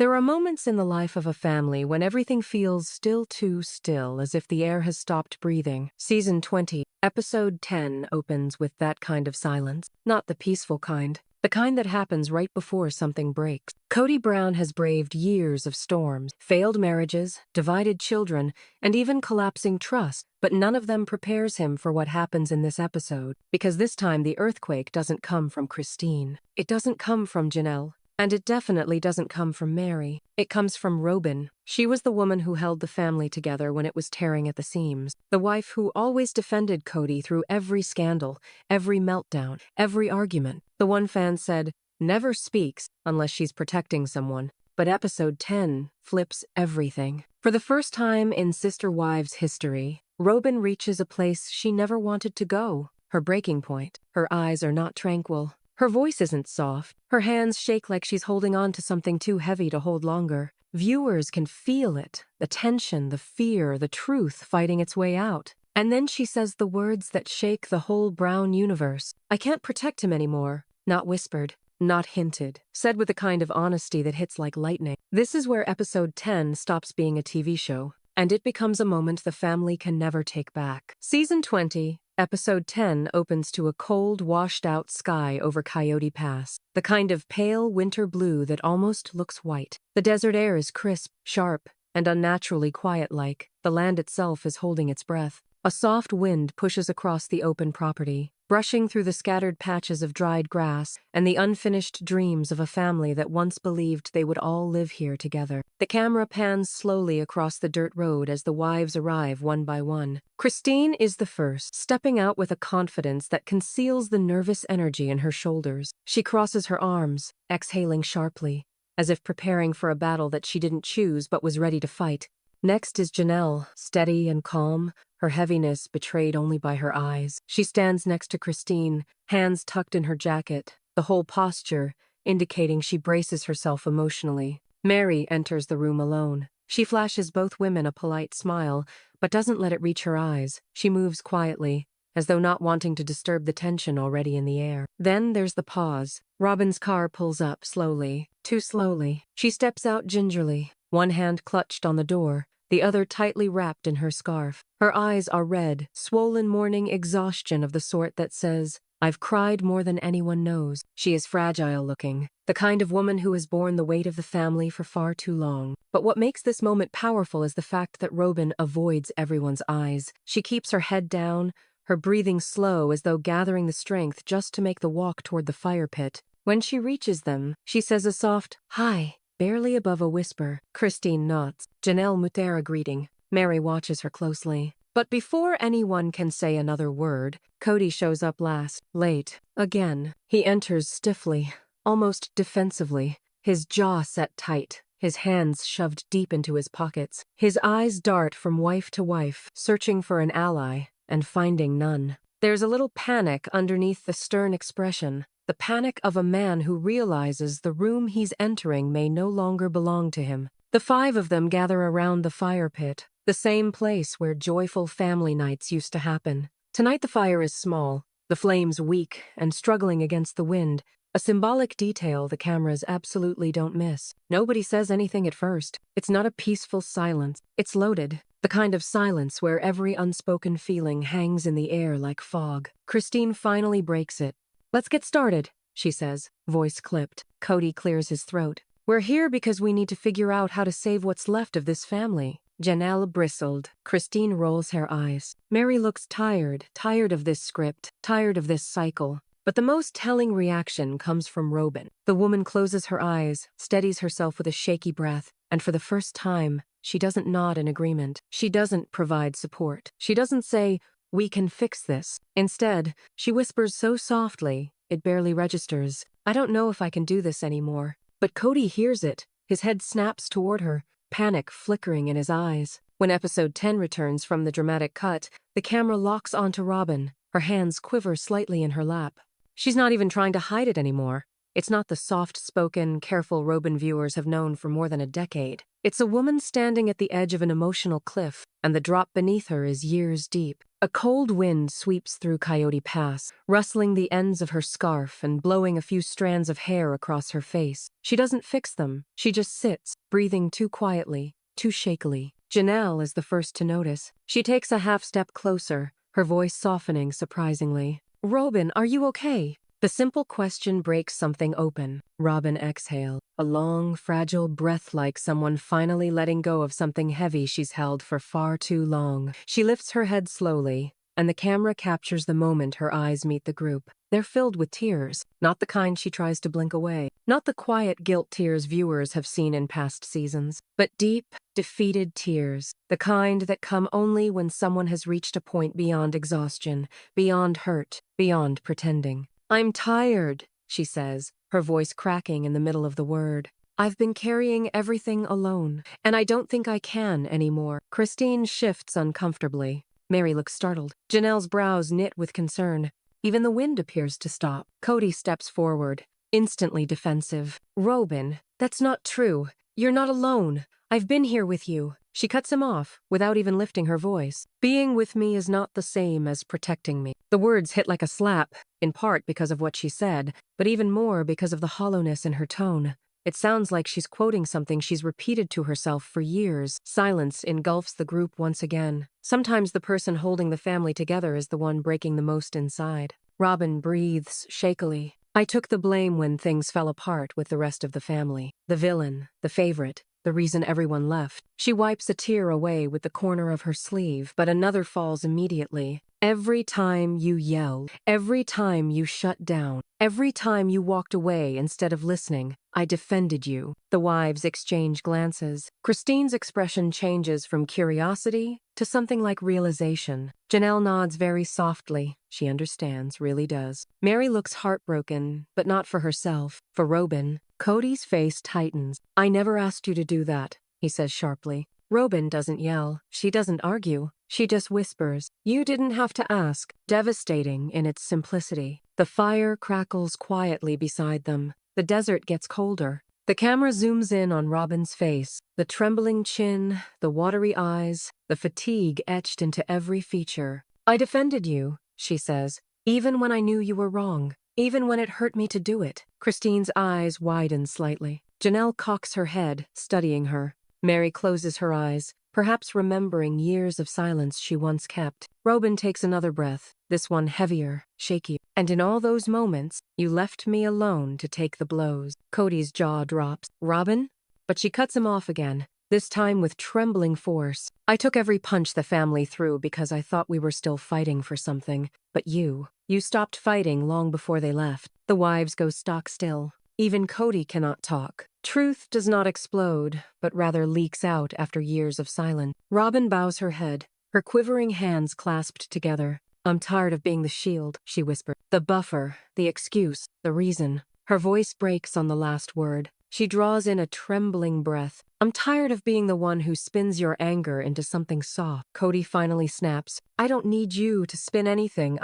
There are moments in the life of a family when everything feels still too still, as if the air has stopped breathing. Season 20, Episode 10 opens with that kind of silence. Not the peaceful kind. The kind that happens right before something breaks. Kody Brown has braved years of storms, failed marriages, divided children, and even collapsing trust, but none of them prepares him for what happens in this episode, because this time the earthquake doesn't come from Christine. It doesn't come from Janelle. And it definitely doesn't come from Meri. It comes from Robyn. She was the woman who held the family together when it was tearing at the seams. The wife who always defended Kody through every scandal, every meltdown, every argument. The one fan said, never speaks unless she's protecting someone. But episode 10 flips everything. For the first time in Sister Wives history, Robyn reaches a place she never wanted to go. Her breaking point. Her eyes are not tranquil. Her voice isn't soft. Her hands shake like she's holding on to something too heavy to hold longer. Viewers can feel it, the tension, the fear, the truth fighting its way out. And then she says the words that shake the whole Brown universe. I can't protect him anymore. Not whispered, not hinted, said with a kind of honesty that hits like lightning. This is where episode 10 stops being a TV show, and it becomes a moment the family can never take back. Season 20, Episode 10 opens to a cold, washed-out sky over Coyote Pass, the kind of pale winter blue that almost looks white. The desert air is crisp, sharp, and unnaturally quiet-like. The land itself is holding its breath. A soft wind pushes across the open property, brushing through the scattered patches of dried grass and the unfinished dreams of a family that once believed they would all live here together. The camera pans slowly across the dirt road as the wives arrive one by one. Christine is the first, stepping out with a confidence that conceals the nervous energy in her shoulders. She crosses her arms, exhaling sharply, as if preparing for a battle that she didn't choose but was ready to fight. Next is Janelle, steady and calm, her heaviness betrayed only by her eyes. She stands next to Christine, hands tucked in her jacket, the whole posture indicating she braces herself emotionally. Meri enters the room alone. She flashes both women a polite smile, but doesn't let it reach her eyes. She moves quietly, as though not wanting to disturb the tension already in the air. Then there's the pause. Robyn's car pulls up slowly, too slowly. She steps out gingerly, one hand clutched on the door, the other tightly wrapped in her scarf. Her eyes are red, swollen morning exhaustion of the sort that says, I've cried more than anyone knows. She is fragile-looking, the kind of woman who has borne the weight of the family for far too long. But what makes this moment powerful is the fact that Robyn avoids everyone's eyes. She keeps her head down, her breathing slow as though gathering the strength just to make the walk toward the fire pit. When she reaches them, she says a soft, hi, barely above a whisper. Christine nods. Janelle mutter a greeting. Meri watches her closely. But before anyone can say another word, Kody shows up last, late, again. He enters stiffly, almost defensively, his jaw set tight, his hands shoved deep into his pockets. His eyes dart from wife to wife, searching for an ally, and finding none. There's a little panic underneath the stern expression, the panic of a man who realizes the room he's entering may no longer belong to him. The five of them gather around the fire pit, the same place where joyful family nights used to happen. Tonight the fire is small, the flames weak and struggling against the wind, a symbolic detail the cameras absolutely don't miss. Nobody says anything at first. It's not a peaceful silence. It's loaded. The kind of silence where every unspoken feeling hangs in the air like fog. Christine finally breaks it. Let's get started, she says, voice clipped. Kody clears his throat. We're here because we need to figure out how to save what's left of this family. Janelle bristled. Christine rolls her eyes. Meri looks tired of this script, tired of this cycle. But the most telling reaction comes from Robyn. The woman closes her eyes, steadies herself with a shaky breath, and for the first time, she doesn't nod in agreement. She doesn't provide support. She doesn't say, we can fix this. Instead, she whispers so softly, it barely registers. I don't know if I can do this anymore. But Kody hears it. His head snaps toward her, panic flickering in his eyes. When episode 10 returns from the dramatic cut, the camera locks onto Robyn. Her hands quiver slightly in her lap. She's not even trying to hide it anymore. It's not the soft-spoken, careful Robyn viewers have known for more than a decade. It's a woman standing at the edge of an emotional cliff, and the drop beneath her is years deep. A cold wind sweeps through Coyote Pass, rustling the ends of her scarf and blowing a few strands of hair across her face. She doesn't fix them. She just sits, breathing too quietly, too shakily. Janelle is the first to notice. She takes a half-step closer, her voice softening surprisingly. "Robyn, are you okay?" The simple question breaks something open. Robyn exhales, a long, fragile breath like someone finally letting go of something heavy she's held for far too long. She lifts her head slowly, and the camera captures the moment her eyes meet the group. They're filled with tears, not the kind she tries to blink away, not the quiet guilt tears viewers have seen in past seasons, but deep, defeated tears, the kind that come only when someone has reached a point beyond exhaustion, beyond hurt, beyond pretending. "I'm tired," she says, her voice cracking in the middle of the word. "I've been carrying everything alone, and I don't think I can anymore." Christine shifts uncomfortably. Meri looks startled. Janelle's brows knit with concern. Even the wind appears to stop. Kody steps forward, instantly defensive. "Robyn, that's not true. You're not alone. I've been here with you." She cuts him off, without even lifting her voice. "Being with me is not the same as protecting me." The words hit like a slap, in part because of what she said, but even more because of the hollowness in her tone. It sounds like she's quoting something she's repeated to herself for years. Silence engulfs the group once again. Sometimes the person holding the family together is the one breaking the most inside. Robyn breathes shakily. "I took the blame when things fell apart with the rest of the family. The villain, the favorite, the reason everyone left." She wipes a tear away with the corner of her sleeve, but another falls immediately. "Every time you yelled, every time you shut down, every time you walked away instead of listening, I defended you." The wives exchange glances. Christine's expression changes from curiosity to something like realization. Janelle nods very softly. She understands, really does. Meri looks heartbroken, but not for herself, for Robyn. Kody's face tightens. "I never asked you to do that," he says sharply. Robyn doesn't yell. She doesn't argue. She just whispers, "You didn't have to ask." Devastating in its simplicity. The fire crackles quietly beside them. The desert gets colder. The camera zooms in on Robyn's face, the trembling chin, the watery eyes, the fatigue etched into every feature. "I defended you," she says, "even when I knew you were wrong. Even when it hurt me to do it." Christine's eyes widen slightly. Janelle cocks her head, studying her. Meri closes her eyes, perhaps remembering years of silence she once kept. Robyn takes another breath, this one heavier, shakier. "And in all those moments, you left me alone to take the blows." Kody's jaw drops. "Robyn?" But she cuts him off again, this time with trembling force. "I took every punch the family threw because I thought we were still fighting for something. But you stopped fighting long before they left." The wives go stock still. Even Kody cannot talk. Truth does not explode, but rather leaks out after years of silence. Robyn bows her head, her quivering hands clasped together. "I'm tired of being the shield," she whispered. "The buffer, the excuse, the reason." Her voice breaks on the last word. She draws in a trembling breath. "I'm tired of being the one who spins your anger into something soft." Kody finally snaps. "I don't need you to spin anything.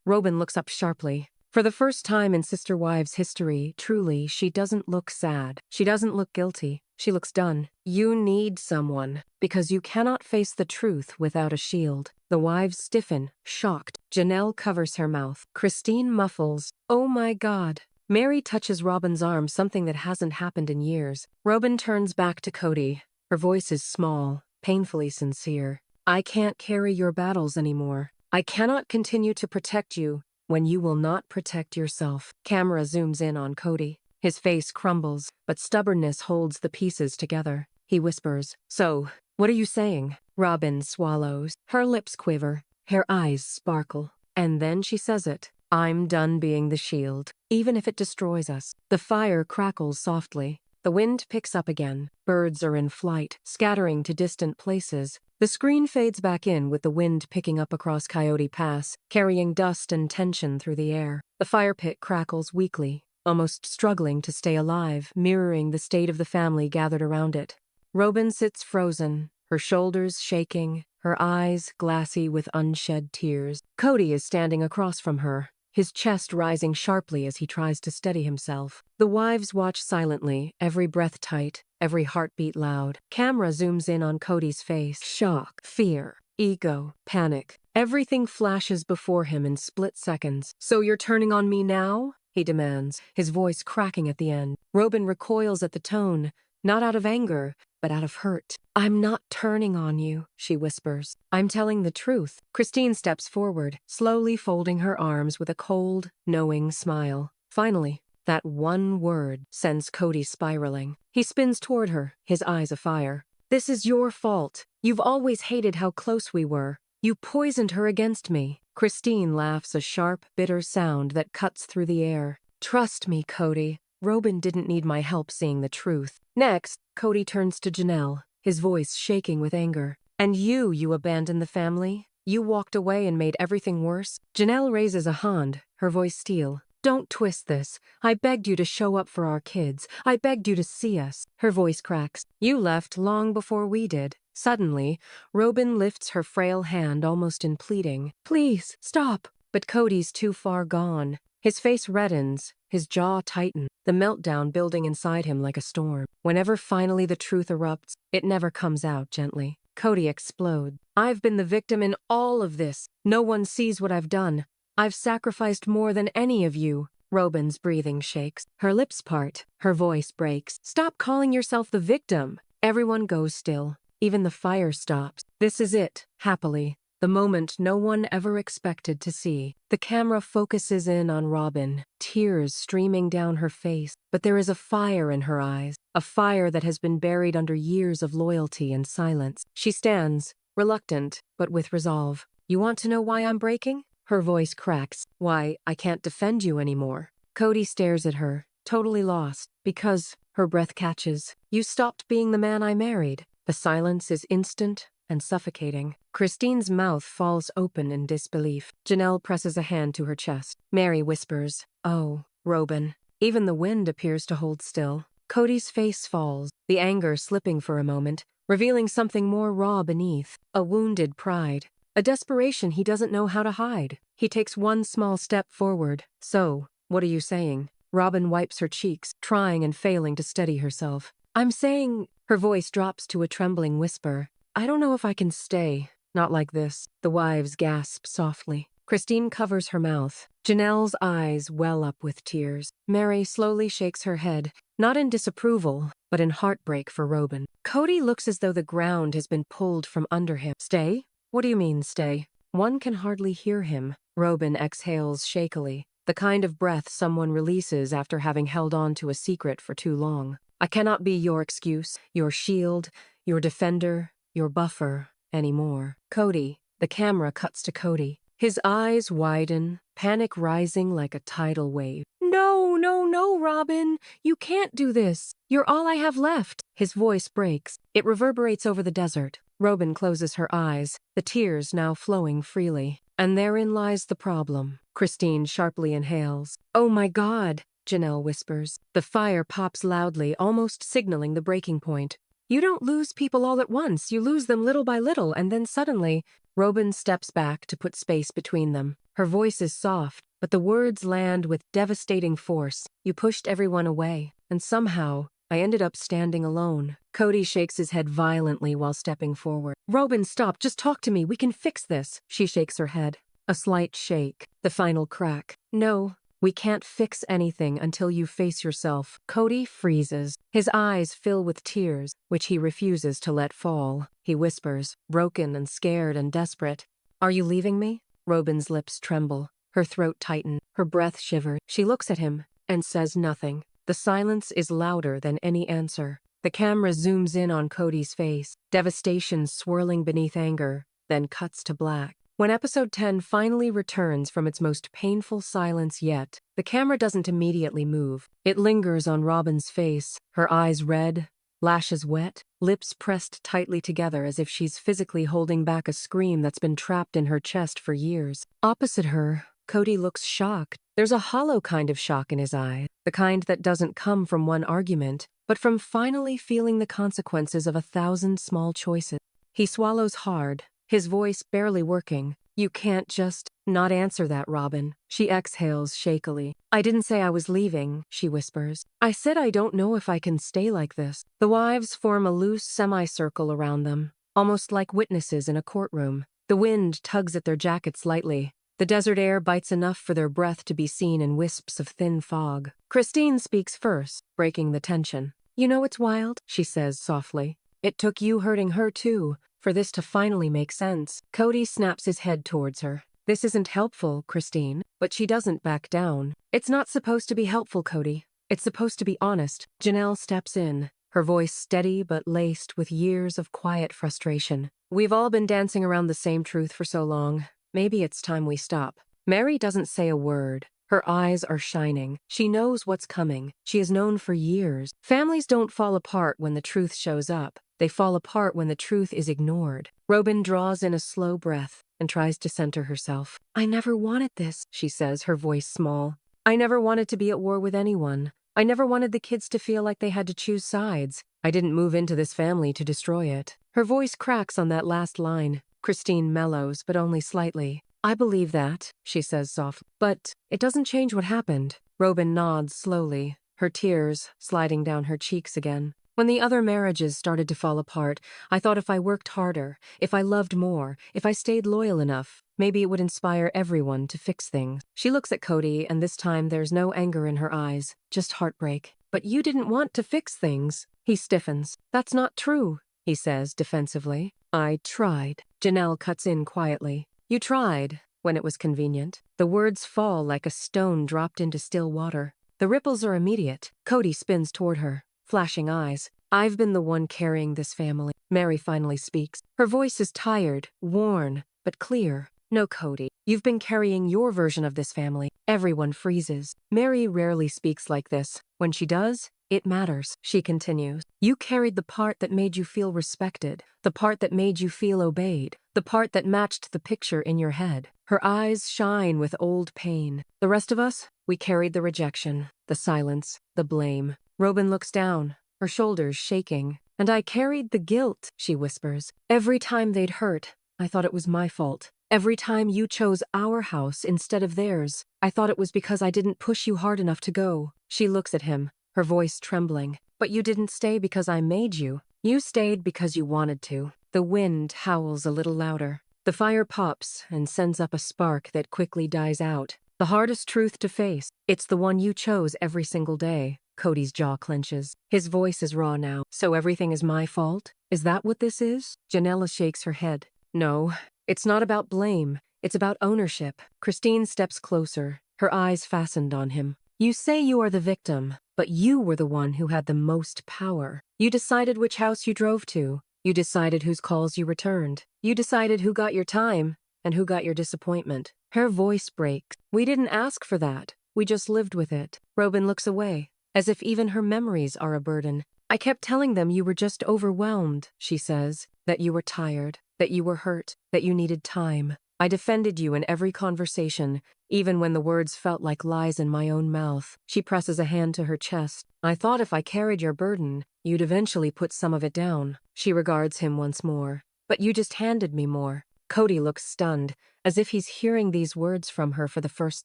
Robyn looks up sharply. For the first time in Sister Wives history, truly, she doesn't look sad. She doesn't look guilty. She looks done. "You need someone, because you cannot face the truth without a shield." The wives stiffen, shocked. Janelle covers her mouth. Christine muffles, "Oh my God." Meri touches Robyn's arm, something that hasn't happened in years. Robyn turns back to Kody. Her voice is small, painfully sincere. "I can't carry your battles anymore. I cannot continue to protect you when you will not protect yourself." Camera zooms in on Kody. His face crumbles, but stubbornness holds the pieces together. He whispers, "So, what are you saying?" Robyn swallows. Her lips quiver. Her eyes sparkle. And then she says it. "I'm done being the shield, even if it destroys us." The fire crackles softly. The wind picks up again. Birds are in flight, scattering to distant places. The screen fades back in with the wind picking up across Coyote Pass, carrying dust and tension through the air. The fire pit crackles weakly, almost struggling to stay alive, mirroring the state of the family gathered around it. Robyn sits frozen, her shoulders shaking, her eyes glassy with unshed tears. Kody is standing across from her. his chest rising sharply as he tries to steady himself. The wives watch silently, every breath tight, every heartbeat loud. Camera zooms in on Kody's face. Shock, fear, ego, panic. Everything flashes before him in split seconds. "So you're turning on me now?" he demands, his voice cracking at the end. Robyn recoils at the tone, not out of anger, but out of hurt. "I'm not turning on you," she whispers. "I'm telling the truth." Christine steps forward, slowly folding her arms with a cold, knowing smile. Finally, that one word sends Kody spiraling. He spins toward her, his eyes afire. "This is your fault. You've always hated how close we were. You poisoned her against me." Christine laughs, a sharp, bitter sound that cuts through the air. "Trust me, Kody. Robyn didn't need my help seeing the truth." Next, Kody turns to Janelle, his voice shaking with anger. "And you abandoned the family? You walked away and made everything worse?" Janelle raises a hand, her voice steel. "Don't twist this. I begged you to show up for our kids. I begged you to see us." Her voice cracks. "You left long before we did." Suddenly, Robyn lifts her frail hand almost in pleading. "Please, stop." But Kody's too far gone. His face reddens, his jaw tightens, the meltdown building inside him like a storm. Whenever finally the truth erupts, it never comes out gently. Kody explodes. "I've been the victim in all of this. No one sees what I've done. I've sacrificed more than any of you." Robyn's breathing shakes. Her lips part. Her voice breaks. "Stop calling yourself the victim." Everyone goes still. Even the fire stops. This is it, happily. The moment no one ever expected to see. The camera focuses in on Robyn, tears streaming down her face. But there is a fire in her eyes, a fire that has been buried under years of loyalty and silence. She stands, reluctant, but with resolve. "You want to know why I'm breaking?" Her voice cracks. "Why, I can't defend you anymore." Kody stares at her, totally lost. "Because," her breath catches, "you stopped being the man I married." The silence is instant and suffocating. Christine's mouth falls open in disbelief. Janelle presses a hand to her chest. Meri whispers, "Oh, Robyn." Even the wind appears to hold still. Kody's face falls, the anger slipping for a moment, revealing something more raw beneath. A wounded pride. A desperation he doesn't know how to hide. He takes one small step forward. "So, what are you saying?" Robyn wipes her cheeks, trying and failing to steady herself. "I'm saying..." Her voice drops to a trembling whisper. "I don't know if I can stay. Not like this." The wives gasp softly. Christine covers her mouth. Janelle's eyes well up with tears. Meri slowly shakes her head, not in disapproval, but in heartbreak for Robyn. Kody looks as though the ground has been pulled from under him. "Stay? What do you mean, stay?" One can hardly hear him. Robyn exhales shakily, the kind of breath someone releases after having held on to a secret for too long. "I cannot be your excuse, your shield, your defender, your buffer anymore." "Kody." The camera cuts to Kody. His eyes widen, panic rising like a tidal wave. "No, no, no, Robyn. You can't do this. You're all I have left." His voice breaks. It reverberates over the desert. Robyn closes her eyes, the tears now flowing freely. "And therein lies the problem." Christine sharply inhales. "Oh my God," Janelle whispers. The fire pops loudly, almost signaling the breaking point. "You don't lose people all at once. You lose them little by little, and then suddenly..." Robyn steps back to put space between them. Her voice is soft, but the words land with devastating force. "You pushed everyone away, and somehow I ended up standing alone." Kody shakes his head violently while stepping forward. "Robyn, stop. Just talk to me. We can fix this." She shakes her head. A slight shake. The final crack. "No. We can't fix anything until you face yourself." Kody freezes. His eyes fill with tears, which he refuses to let fall. He whispers, broken and scared and desperate, "Are you leaving me?" Robyn's lips tremble. Her throat tightens. Her breath shivers. She looks at him and says nothing. The silence is louder than any answer. The camera zooms in on Kody's face, devastation swirling beneath anger, then cuts to black. When episode 10 finally returns from its most painful silence yet, the camera doesn't immediately move. It lingers on Robyn's face, her eyes red, lashes wet, lips pressed tightly together as if she's physically holding back a scream that's been trapped in her chest for years. Opposite her, Kody looks shocked. There's a hollow kind of shock in his eye, the kind that doesn't come from one argument, but from finally feeling the consequences of 1,000 small choices. He swallows hard, his voice barely working. You can't just not answer that, Robyn. She exhales shakily. I didn't say I was leaving, she whispers. I said I don't know if I can stay like this. The wives form a loose semicircle around them, almost like witnesses in a courtroom. The wind tugs at their jackets lightly. The desert air bites enough for their breath to be seen in wisps of thin fog. Christine speaks first, breaking the tension. You know it's wild, she says softly. It took you hurting her too, for this to finally make sense. Kody snaps his head towards her. This isn't helpful, Christine, but she doesn't back down. It's not supposed to be helpful, Kody. It's supposed to be honest. Janelle steps in, her voice steady but laced with years of quiet frustration. We've all been dancing around the same truth for so long. Maybe it's time we stop. Meri doesn't say a word. Her eyes are shining. She knows what's coming. She has known for years. Families don't fall apart when the truth shows up. They fall apart when the truth is ignored. Robyn draws in a slow breath and tries to center herself. I never wanted this, she says, her voice small. I never wanted to be at war with anyone. I never wanted the kids to feel like they had to choose sides. I didn't move into this family to destroy it. Her voice cracks on that last line. Christine mellows, but only slightly. I believe that, she says softly. But it doesn't change what happened. Robyn nods slowly, her tears sliding down her cheeks again. When the other marriages started to fall apart, I thought if I worked harder, if I loved more, if I stayed loyal enough, maybe it would inspire everyone to fix things. She looks at Kody, and this time there's no anger in her eyes, just heartbreak. But you didn't want to fix things. He stiffens. That's not true, he says defensively. I tried. Janelle cuts in quietly. You tried, when it was convenient. The words fall like a stone dropped into still water. The ripples are immediate. Kody spins toward her, flashing eyes. I've been the one carrying this family. Meri finally speaks. Her voice is tired, worn, but clear. No, Kody. You've been carrying your version of this family. Everyone freezes. Meri rarely speaks like this. When she does, it matters, she continues. You carried the part that made you feel respected, the part that made you feel obeyed, the part that matched the picture in your head. Her eyes shine with old pain. The rest of us, we carried the rejection, the silence, the blame. Robyn looks down, her shoulders shaking. And I carried the guilt, she whispers. Every time they'd hurt, I thought it was my fault. Every time you chose our house instead of theirs, I thought it was because I didn't push you hard enough to go. She looks at him, her voice trembling. But you didn't stay because I made you. You stayed because you wanted to. The wind howls a little louder. The fire pops and sends up a spark that quickly dies out. The hardest truth to face. It's the one you chose every single day. Kody's jaw clenches. His voice is raw now. So everything is my fault? Is that what this is? Janelle shakes her head. No, it's not about blame. It's about ownership. Christine steps closer, her eyes fastened on him. You say you are the victim, but you were the one who had the most power. You decided which house you drove to. You decided whose calls you returned. You decided who got your time and who got your disappointment. Her voice breaks. We didn't ask for that. We just lived with it. Robyn looks away, as if even her memories are a burden. I kept telling them you were just overwhelmed, she says, that you were tired, that you were hurt, that you needed time. I defended you in every conversation, even when the words felt like lies in my own mouth. She presses a hand to her chest. I thought if I carried your burden, you'd eventually put some of it down. She regards him once more. But you just handed me more. Kody looks stunned, as if he's hearing these words from her for the first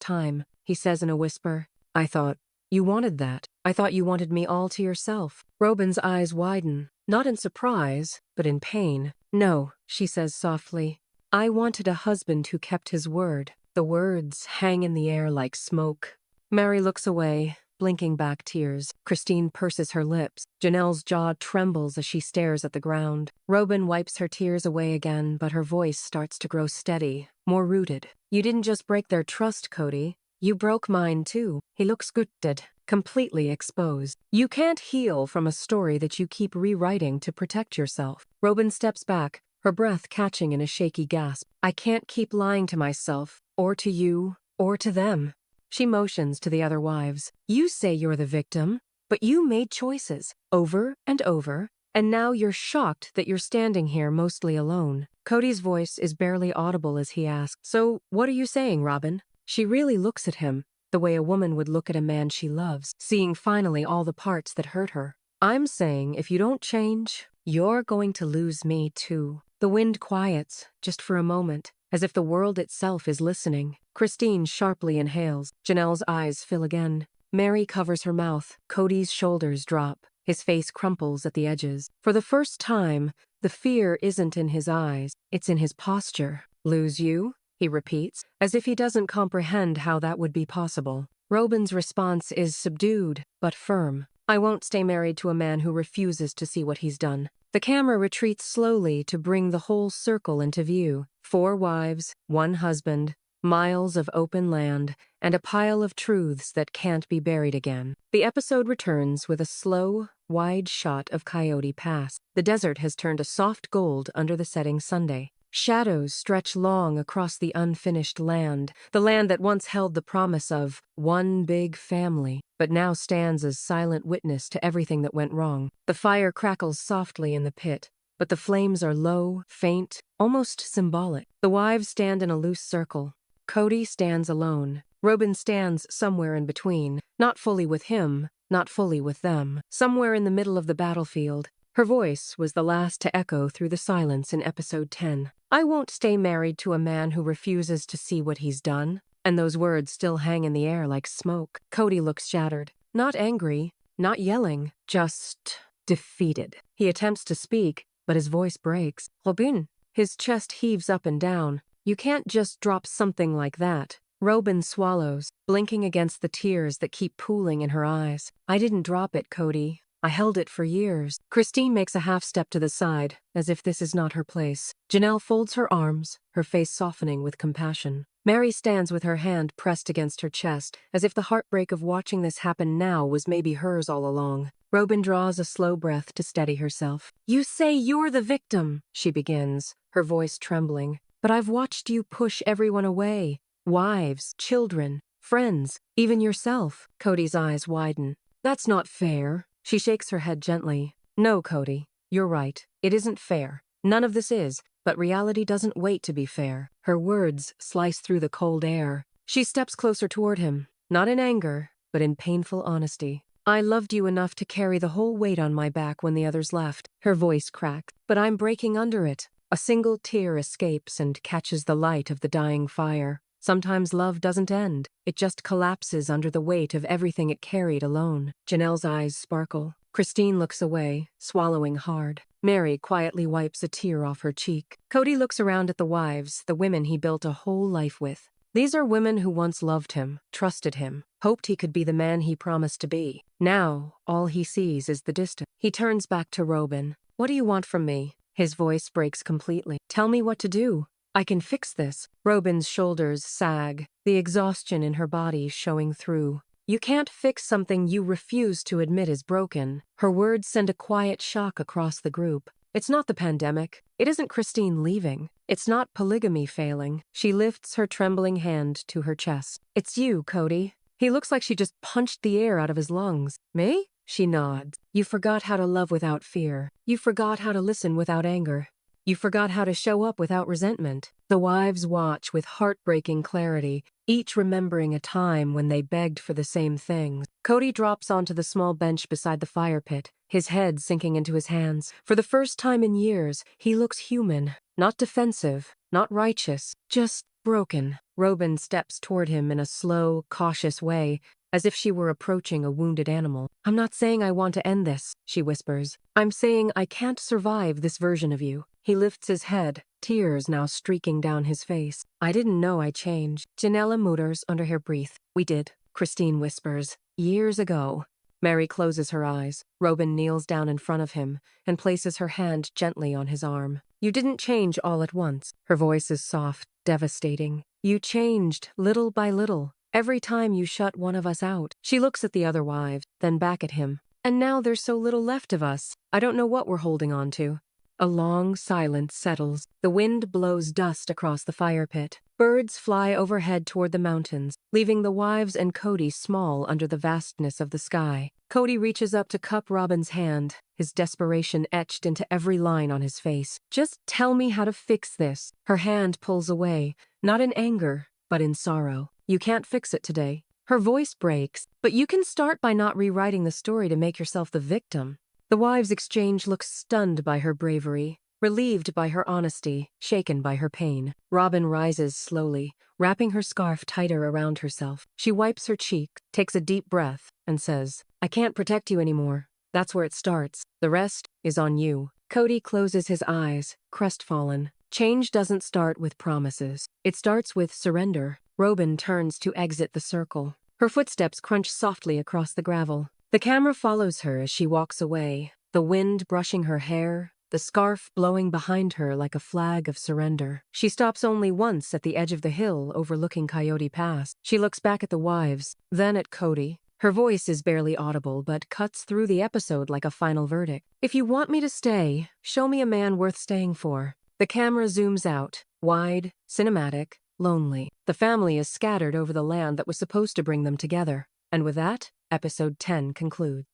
time. He says in a whisper, I thought you wanted that. I thought you wanted me all to yourself. Robyn's eyes widen, not in surprise, but in pain. No, she says softly. I wanted a husband who kept his word. The words hang in the air like smoke. Meri looks away, blinking back tears. Christine purses her lips. Janelle's jaw trembles as she stares at the ground. Robyn wipes her tears away again, but her voice starts to grow steady, more rooted. You didn't just break their trust, Kody. You broke mine too. He looks gutted, completely exposed. You can't heal from a story that you keep rewriting to protect yourself. Robyn steps back, her breath catching in a shaky gasp. I can't keep lying to myself, or to you, or to them. She motions to the other wives. You say you're the victim, but you made choices, over and over, and now you're shocked that you're standing here mostly alone. Kody's voice is barely audible as he asks, So, what are you saying, Robyn? She really looks at him, the way a woman would look at a man she loves, seeing finally all the parts that hurt her. I'm saying if you don't change, you're going to lose me too. The wind quiets, just for a moment, as if the world itself is listening. Christine sharply inhales. Janelle's eyes fill again. Meri covers her mouth. Kody's shoulders drop. His face crumples at the edges. For the first time, the fear isn't in his eyes, it's in his posture. Lose you? He repeats, as if he doesn't comprehend how that would be possible. Robyn's response is subdued, but firm. I won't stay married to a man who refuses to see what he's done. The camera retreats slowly to bring the whole circle into view. 4 wives, 1 husband, miles of open land, and a pile of truths that can't be buried again. The episode returns with a slow, wide shot of Coyote Pass. The desert has turned a soft gold under the setting Sunday. Shadows stretch long across the unfinished land, the land that once held the promise of one big family, but now stands as silent witness to everything that went wrong. The fire crackles softly in the pit, but the flames are low, faint, almost symbolic. The wives stand in a loose circle. Kody stands alone. Robyn stands somewhere in between, not fully with him, not fully with them, somewhere in the middle of the battlefield. Her voice was the last to echo through the silence in episode 10. I won't stay married to a man who refuses to see what he's done. And those words still hang in the air like smoke. Kody looks shattered. Not angry, not yelling, just defeated. He attempts to speak, but his voice breaks. Robyn. His chest heaves up and down. You can't just drop something like that. Robyn swallows, blinking against the tears that keep pooling in her eyes. I didn't drop it, Kody. I held it for years. Christine makes a half step to the side, as if this is not her place. Janelle folds her arms, her face softening with compassion. Meri stands with her hand pressed against her chest, as if the heartbreak of watching this happen now was maybe hers all along. Robyn draws a slow breath to steady herself. You say you're the victim, she begins, her voice trembling. But I've watched you push everyone away. Wives, children, friends, even yourself. Kody's eyes widen. That's not fair. She shakes her head gently. No, Kody, you're right. It isn't fair. None of this is, but reality doesn't wait to be fair. Her words slice through the cold air. She steps closer toward him, not in anger, but in painful honesty. I loved you enough to carry the whole weight on my back when the others left. Her voice cracks. But I'm breaking under it. A single tear escapes and catches the light of the dying fire. Sometimes love doesn't end. It just collapses under the weight of everything it carried alone. Janelle's eyes sparkle. Christine looks away, swallowing hard. Meri quietly wipes a tear off her cheek. Kody looks around at the wives, the women he built a whole life with. These are women who once loved him, trusted him, hoped he could be the man he promised to be. Now, all he sees is the distance. He turns back to Robyn. What do you want from me? His voice breaks completely. Tell me what to do. I can fix this. Robyn's shoulders sag, the exhaustion in her body showing through. You can't fix something you refuse to admit is broken. Her words send a quiet shock across the group. It's not the pandemic. It isn't Christine leaving. It's not polygamy failing. She lifts her trembling hand to her chest. It's you, Kody. He looks like she just punched the air out of his lungs. Me? She nods. You forgot how to love without fear. You forgot how to listen without anger. You forgot how to show up without resentment. The wives watch with heartbreaking clarity, each remembering a time when they begged for the same things. Kody drops onto the small bench beside the fire pit, his head sinking into his hands. For the first time in years, he looks human, not defensive, not righteous, just broken. Robyn steps toward him in a slow, cautious way, as if she were approaching a wounded animal. I'm not saying I want to end this, she whispers. I'm saying I can't survive this version of you. He lifts his head, tears now streaking down his face. I didn't know I changed. Janelle mutters under her breath. We did, Christine whispers. Years ago. Meri closes her eyes. Robyn kneels down in front of him and places her hand gently on his arm. You didn't change all at once. Her voice is soft, devastating. You changed little by little. Every time you shut one of us out. She looks at the other wives, then back at him. And now there's so little left of us. I don't know what we're holding on to. A long silence settles. The wind blows dust across the fire pit. Birds fly overhead toward the mountains, leaving the wives and Kody small under the vastness of the sky. Kody reaches up to cup Robyn's hand, his desperation etched into every line on his face. Just tell me how to fix this. Her hand pulls away, not in anger, but in sorrow. You can't fix it today. Her voice breaks, but you can start by not rewriting the story to make yourself the victim. The wives exchange looks stunned by her bravery. Relieved by her honesty, shaken by her pain, Robyn rises slowly, wrapping her scarf tighter around herself. She wipes her cheek, takes a deep breath, and says, "I can't protect you anymore. That's where it starts. The rest is on you." Kody closes his eyes, crestfallen. Change doesn't start with promises. It starts with surrender. Robyn turns to exit the circle. Her footsteps crunch softly across the gravel. The camera follows her as she walks away, the wind brushing her hair, the scarf blowing behind her like a flag of surrender. She stops only once at the edge of the hill overlooking Coyote Pass. She looks back at the wives, then at Kody. Her voice is barely audible but cuts through the episode like a final verdict. "If you want me to stay, show me a man worth staying for." The camera zooms out, wide, cinematic, lonely. The family is scattered over the land that was supposed to bring them together. And with that, episode 10 concludes.